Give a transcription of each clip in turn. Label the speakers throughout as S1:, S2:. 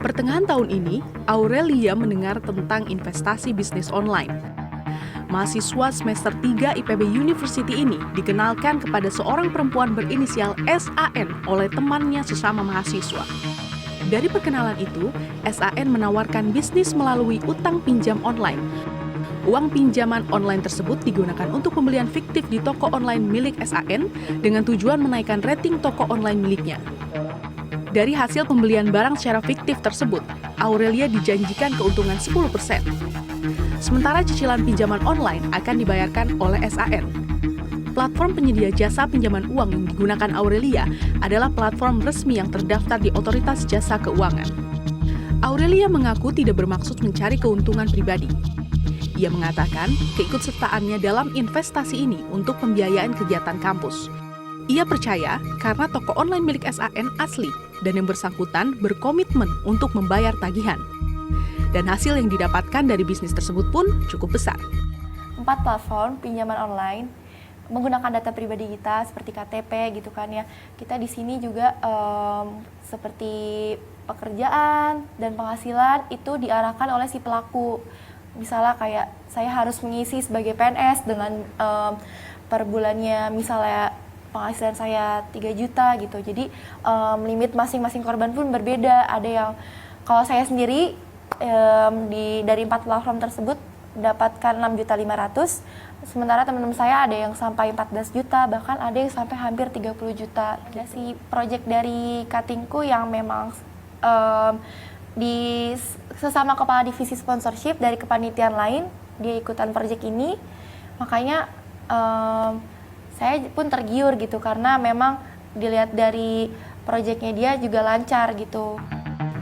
S1: Pertengahan tahun ini, Aurelia mendengar tentang investasi bisnis online. Mahasiswa semester 3 IPB University ini dikenalkan kepada seorang perempuan berinisial SAN oleh temannya sesama mahasiswa. Dari perkenalan itu, SAN menawarkan bisnis melalui utang pinjam online. Uang pinjaman online tersebut digunakan untuk pembelian fiktif di toko online milik SAN dengan tujuan menaikkan rating toko online miliknya. Dari hasil pembelian barang secara fiktif tersebut, Aurelia dijanjikan keuntungan 10%. Sementara cicilan pinjaman online akan dibayarkan oleh SAN. Platform penyedia jasa pinjaman uang yang digunakan Aurelia adalah platform resmi yang terdaftar di Otoritas Jasa Keuangan. Aurelia mengaku tidak bermaksud mencari keuntungan pribadi. Ia mengatakan keikutsertaannya dalam investasi ini untuk pembiayaan kegiatan kampus. Ia percaya karena toko online milik SAN asli dan yang bersangkutan berkomitmen untuk membayar tagihan. Dan hasil yang didapatkan dari bisnis tersebut pun cukup besar.
S2: 4 platform pinjaman online menggunakan data pribadi kita seperti KTP gitu kan ya. Kita di sini juga seperti pekerjaan dan penghasilan itu diarahkan oleh si pelaku. Misalnya kayak saya harus mengisi sebagai PNS dengan per bulannya misalnya penghasilan saya 3 juta gitu. Jadi limit masing-masing korban pun berbeda. Ada yang kalau saya sendiri dari 4 platform tersebut dapatkan 6.500.000, sementara teman-teman saya ada yang sampai 14 juta, bahkan ada yang sampai hampir 30 juta. Ada sih proyek dari Katingku yang memang di sesama kepala divisi sponsorship dari kepanitiaan lain, dia ikutan proyek ini, makanya saya pun tergiur gitu karena memang dilihat dari proyeknya dia juga lancar gitu.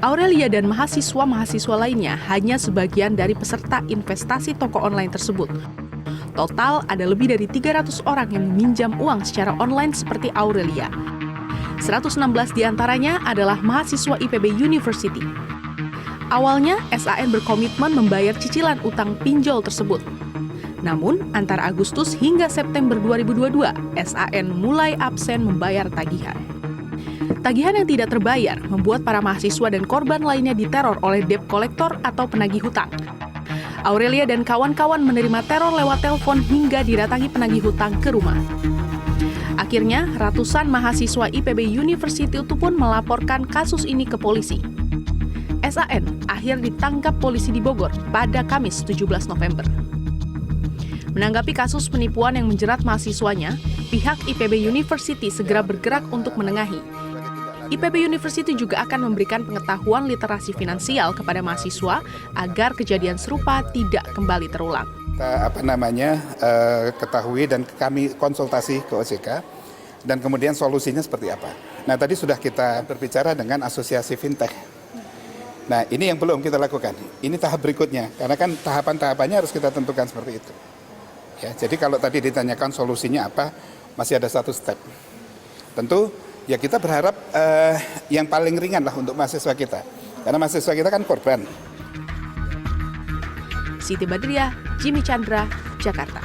S1: Aurelia dan mahasiswa-mahasiswa lainnya hanya sebagian dari peserta investasi toko online tersebut. Total ada lebih dari 300 orang yang meminjam uang secara online seperti Aurelia. 116 diantaranya adalah mahasiswa IPB University. Awalnya, SAN berkomitmen membayar cicilan utang pinjol tersebut. Namun, antara Agustus hingga September 2022, SAN mulai absen membayar tagihan. Tagihan yang tidak terbayar membuat para mahasiswa dan korban lainnya diteror oleh debt collector atau penagih hutang. Aurelia dan kawan-kawan menerima teror lewat telepon hingga didatangi penagih hutang ke rumah. Akhirnya, ratusan mahasiswa IPB University itu pun melaporkan kasus ini ke polisi. SAN akhir ditangkap polisi di Bogor pada Kamis 17 November. Menanggapi kasus penipuan yang menjerat mahasiswanya, pihak IPB University segera bergerak untuk menengahi. IPB University juga akan memberikan pengetahuan literasi finansial kepada mahasiswa agar kejadian serupa tidak kembali terulang.
S3: Ketahui dan kami konsultasi ke OJK dan kemudian solusinya seperti apa. Nah, tadi sudah kita berbicara dengan asosiasi fintech. Nah, ini yang belum kita lakukan. Ini tahap berikutnya, karena kan tahapan-tahapannya harus kita tentukan seperti itu. Ya, jadi kalau tadi ditanyakan solusinya apa, masih ada satu step. Tentu ya kita berharap yang paling ringan lah untuk mahasiswa kita. Karena mahasiswa kita kan korban.
S1: Siti Badriah, Jimmy Chandra, Jakarta.